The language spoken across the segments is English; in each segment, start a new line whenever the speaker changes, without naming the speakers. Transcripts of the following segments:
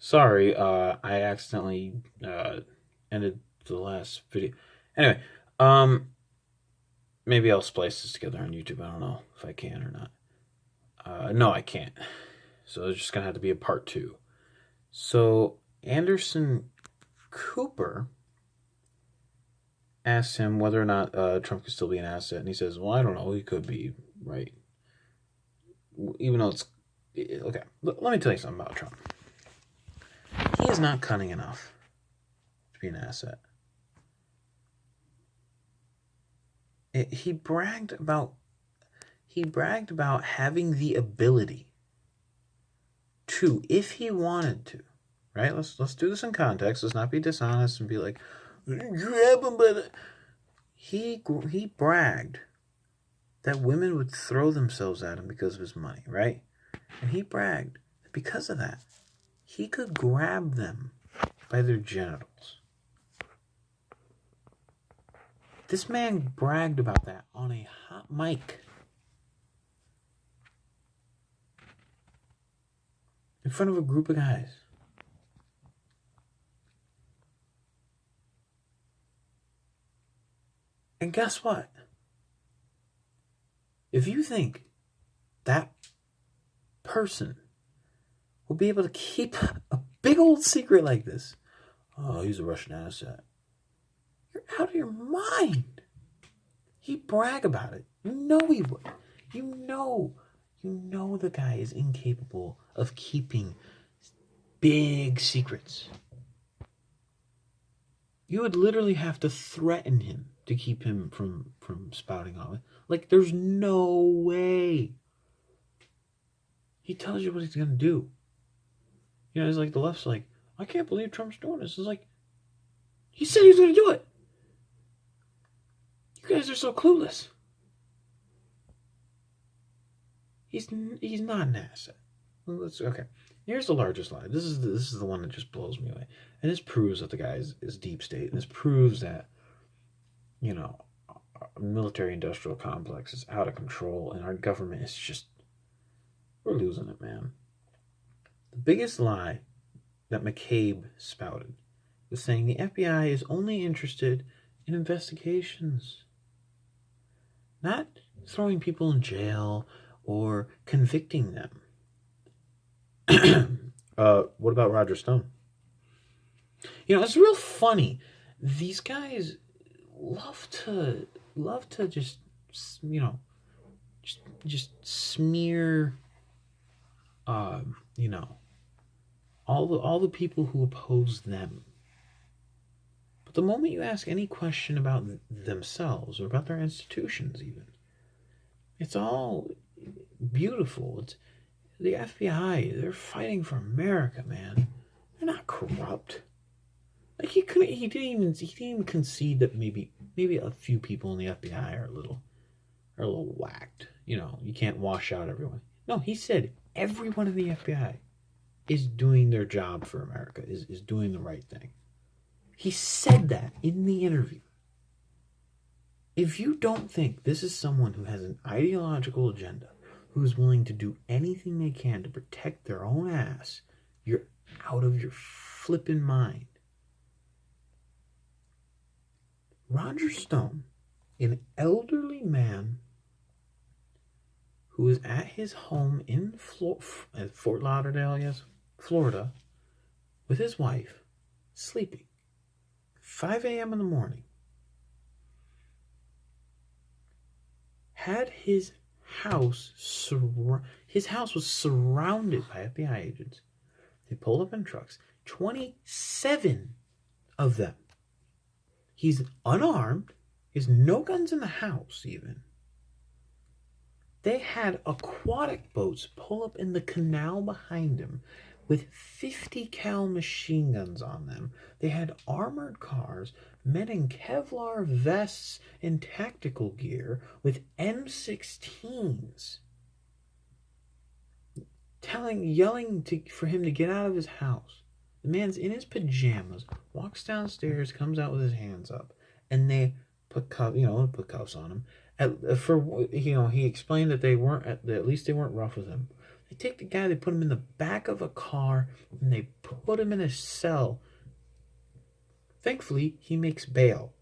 Sorry, I accidentally ended the last video. Anyway, um, maybe I'll splice this together on YouTube. I don't know if I can or not. No, I can't. So it's just gonna have to be a part two. So Anderson Cooper asks him whether or not Trump could still be an asset, and he says, "Well, I don't know. He could be, right? Even though it's okay. Let me tell you something about Trump. He is not cunning enough to be an asset. He bragged about having the ability to, if he wanted to, right? Let's do this in context. Let's not be dishonest and be like, grab him by the. He bragged that women would throw themselves at him because of his money, right? And he bragged that because of that, he could grab them by their genitals. This man bragged about that on a hot mic. In front of a group of guys. And guess what? If you think that person will be able to keep a big old secret like this, oh, he's a Russian asset, you're out of your mind. He'd brag about it. You know he would. You know the guy is incapable of keeping big secrets. You would literally have to threaten him to keep him from spouting off. Like, there's no way. He tells you what he's going to do. You know, it's like the left's like, I can't believe Trump's doing this. It's like, he said he was going to do it. You guys are so clueless. He's not an asset. Okay. Here's the largest lie. This is the one that just blows me away, and this proves that the guy is deep state. And this proves that, you know, our military-industrial complex is out of control, and our government is just, we're losing it, man. The biggest lie that McCabe spouted was saying the FBI is only interested in investigations, not throwing people in jail or convicting them. What about Roger Stone? You know, it's real funny. These guys love to just, you know, just smear, you know, all the people who oppose them. But the moment you ask any question about themselves or about their institutions, even, it's all beautiful. It's the FBI. They're fighting for America, man. They're not corrupt. Like, he didn't even concede that maybe a few people in the FBI are a little whacked. You know, you can't wash out everyone. No, he said everyone in the FBI is doing their job for America, is doing the right thing. He said that in the interview. If you don't think this is someone who has an ideological agenda, who's willing to do anything they can to protect their own ass, you're out of your flippin' mind. Roger Stone, an elderly man who was at his home in Fort Lauderdale, yes, Florida, with his wife, sleeping, 5 a.m. in the morning, had his house was surrounded by FBI agents. They pulled up in trucks, 27 of them. He's unarmed. He has no guns in the house, even. They had aquatic boats pull up in the canal behind him with 50 cal machine guns on them. They had armored cars, men in Kevlar vests and tactical gear with M16s, yelling for him to get out of his house. The man's in his pajamas, walks downstairs, comes out with his hands up, and they put cuffs on him. He explained that at least they weren't rough with him. They take the guy, they put him in the back of a car, and they put him in a cell. Thankfully, he makes bail.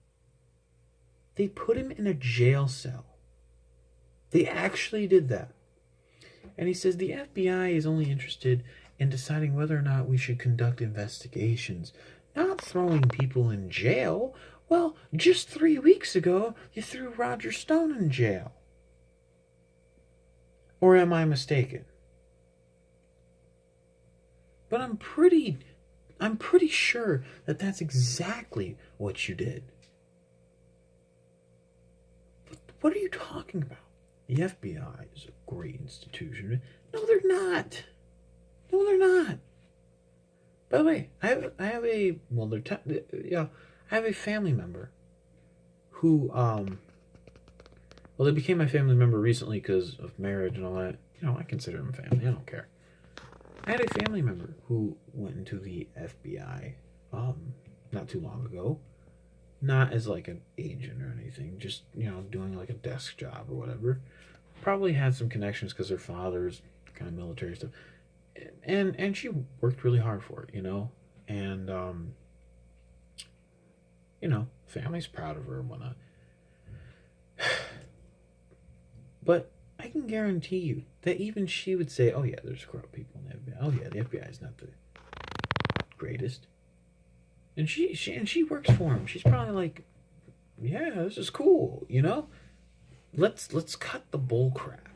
They put him in a jail cell. They actually did that. And he says the FBI is only interested in deciding whether or not we should conduct investigations, not throwing people in jail. Well, just 3 weeks ago, you threw Roger Stone in jail. Or am I mistaken? But I'm pretty sure that that's exactly what you did. What are you talking about? The FBI is a great institution. No, they're not. No, they're not. By the way, I have a family member who they became my family member recently because of marriage and all that. I consider them family. I don't care. I had a family member who went into the FBI not too long ago. Not as like an agent or anything, just, doing like a desk job or whatever. Probably had some connections because her father's kind of military stuff. And she worked really hard for it, And, family's proud of her and whatnot. But I can guarantee you that even she would say, oh yeah, there's corrupt people in the FBI. Oh yeah, the FBI is not the greatest. And she works for him. She's probably like, yeah, this is cool, Let's cut the bull crap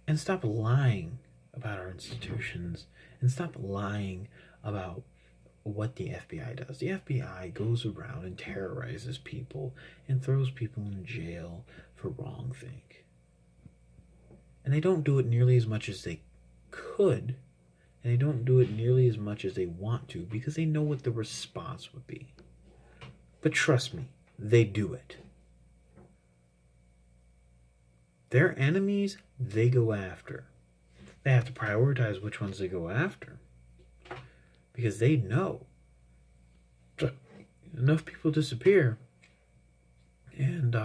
and stop lying about our institutions and stop lying about what the FBI does. The FBI goes around and terrorizes people and throws people in jail for wrongthing. And they don't do it nearly as much as they could. And they don't do it nearly as much as they want to because they know what the response would be. But trust me, they do it. Their enemies, they go after. They have to prioritize which ones they go after. Because they know enough people disappear and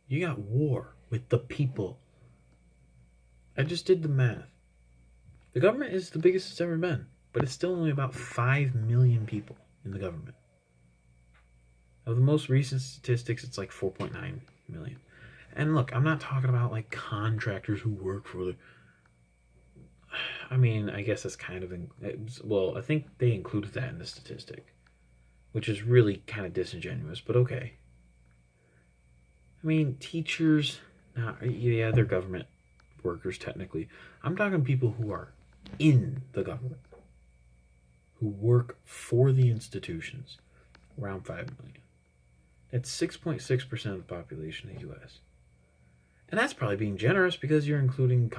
you got war with the people. I just did the math. The government is the biggest it's ever been, but it's still only about 5 million people in the government. Of the most recent statistics, it's like 4.9 million. And look, I'm not talking about like contractors who work for the... I guess that's kind of... I think they included that in the statistic, which is really kind of disingenuous, but okay. Teachers... they're government workers technically. I'm talking people who are in the government, who work for the institutions, around 5 million. That's 6.6% of the population of the U.S. And that's probably being generous because you're including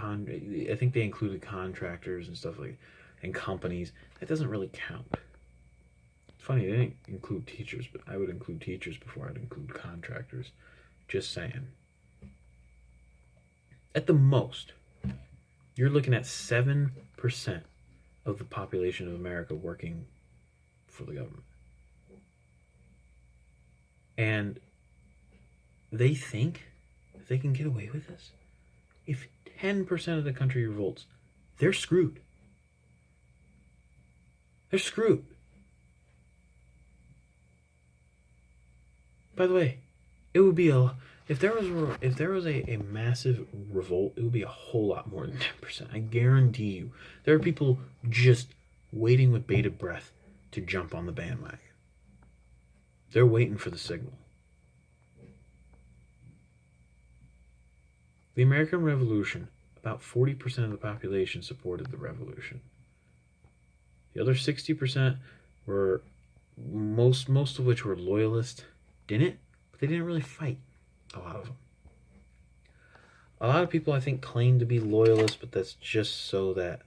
I think they included contractors and stuff like, and companies. That doesn't really count. It's funny, they didn't include teachers, but I would include teachers before I'd include contractors. Just saying. At the most, you're looking at 7% of the population of America working for the government. And they think that they can get away with this. If 10% of the country revolts, they're screwed. They're screwed. By the way, it would be if there was a massive revolt, it would be a whole lot more than 10%. I guarantee you. There are people just waiting with bated breath to jump on the bandwagon. They're waiting for the signal. The American Revolution, about 40% of the population supported the revolution. The other 60% were, most of which were loyalists, didn't, but they didn't really fight, a lot of them. A lot of people, I think, claim to be loyalists, but that's just so that,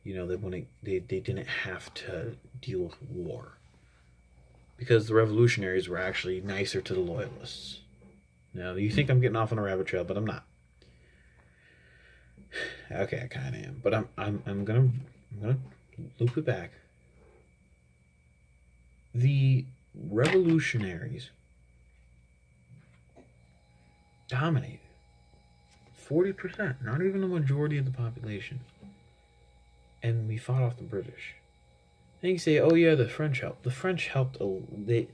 they didn't have to deal with war. Because the revolutionaries were actually nicer to the loyalists. Now, you think I'm getting off on a rabbit trail, but I'm not. Okay, I kind of am, but I'm gonna loop it back. The revolutionaries dominated 40%, not even a majority of the population. And we fought off the British. And you say, oh yeah, the French helped. The French helped. They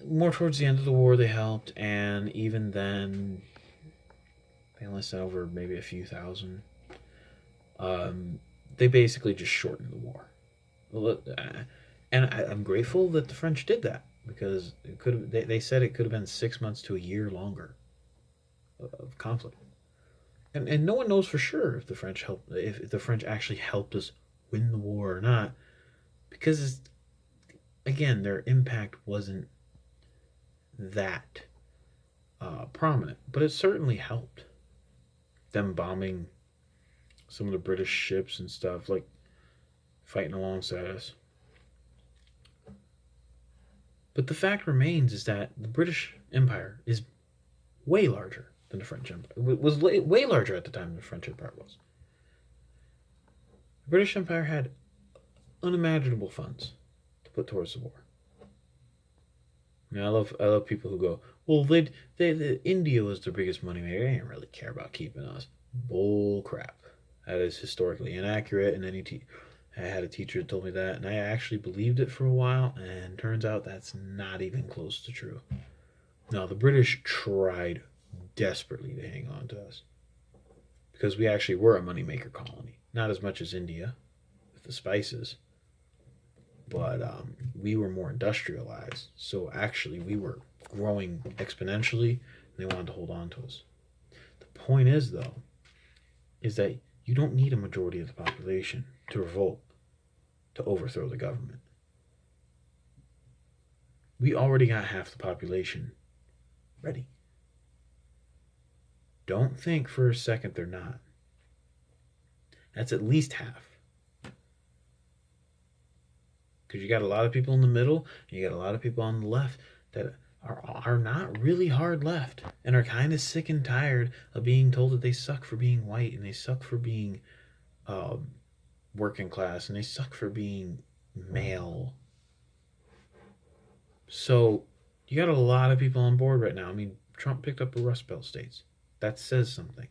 more towards the end of the war they helped, and even then they enlisted over maybe a few thousand. They basically just shortened the war. And I'm grateful that the French did that, because it could have, they said it could have been 6 months to a year longer of conflict. And no one knows for sure if the French helped, if the French actually helped us win the war or not, because again, their impact wasn't that prominent, but it certainly helped. Them bombing some of the British ships and stuff, like fighting alongside us. But the fact remains is that the British Empire is way larger than the French Empire. It was way larger at the time than the French Empire was. The British Empire had unimaginable funds to put towards the war. Now, I love people who go, well, India was their biggest money maker. They didn't really care about keeping us. Bull crap. That is historically inaccurate, and I had a teacher that told me that, and I actually believed it for a while, and turns out that's not even close to true. No, the British tried desperately to hang on to us, because we actually were a moneymaker colony. Not as much as India with the spices, but we were more industrialized, so actually we were growing exponentially, and they wanted to hold on to us. The point is, though, is that you don't need a majority of the population to revolt, to overthrow the government. We already got half the population ready. Don't think for a second they're not. That's at least half. Because you got a lot of people in the middle, and you got a lot of people on the left that are not really hard left, and are kind of sick and tired of being told that they suck for being white, and they suck for being working class, and they suck for being male. So you got a lot of people on board right now. I mean, Trump picked up the Rust Belt states. That says something.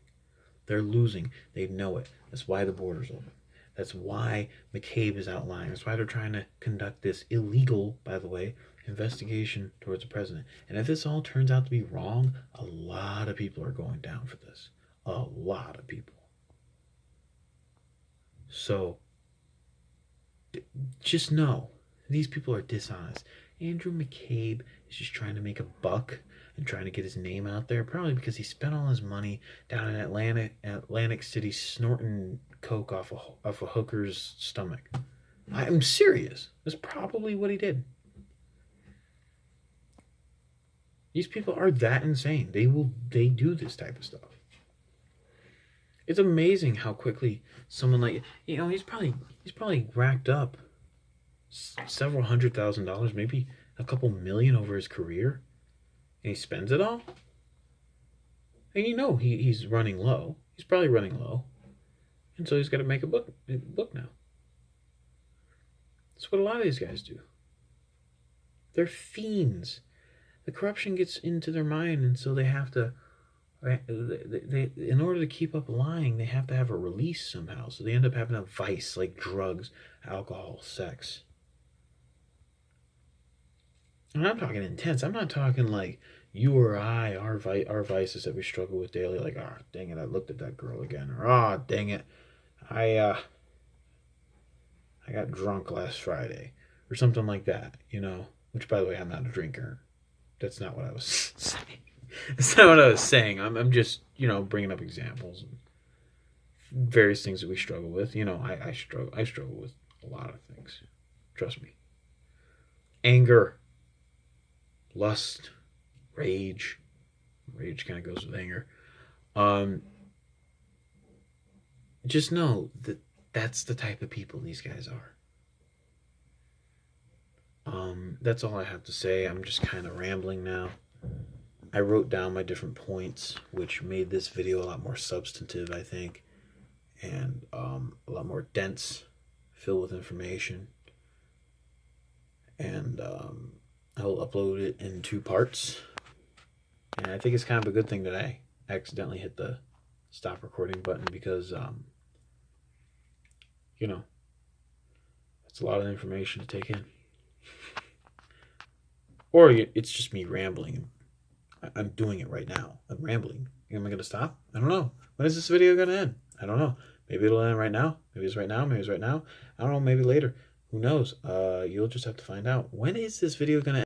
They're losing. They know it. That's why the border's open. That's why McCabe is outlying. That's why they're trying to conduct this illegal, by the way, investigation towards the president. And if this all turns out to be wrong, a lot of people are going down for this. A lot of people. So, just know, these people are dishonest. Andrew McCabe is just trying to make a buck and trying to get his name out there, probably because he spent all his money down in Atlantic City snorting coke off a hooker's stomach. I'm serious. That's probably what he did. These people are that insane. They do this type of stuff. It's amazing how quickly someone like, he's probably racked up several $100,000, maybe a couple million over his career, and he spends it all. And he's running low. He's probably running low, and so he's got to make a book now. That's what a lot of these guys do. They're fiends. The corruption gets into their mind, and so they have to, in order to keep up lying, they have to have a release somehow. So they end up having a vice like drugs, alcohol, sex. And I'm talking intense. I'm not talking like you or I, our vices that we struggle with daily, like, oh, dang it, I looked at that girl again, or oh, dang it, I got drunk last Friday, or something like that, which, by the way, I'm not a drinker. That's not what I was saying. That's not what I was saying. I'm just, bringing up examples and various things that we struggle with. I struggle with a lot of things. Trust me. Anger, lust, rage. Rage kind of goes with anger. Just know that that's the type of people these guys are. That's all I have to say. I'm just kind of rambling now. I wrote down my different points, which made this video a lot more substantive, I think, and a lot more dense, filled with information. And I will upload it in 2 parts. And I think it's kind of a good thing today. accidentally hit the stop recording button because, you know, it's a lot of information to take in. Or it's just me rambling. I'm doing it right now. I'm rambling. Am I going to stop? I don't know. When is this video going to end? I don't know. Maybe it'll end right now. Maybe it's right now. Maybe it's right now. I don't know. Maybe later. Who knows? You'll just have to find out. When is this video going to end?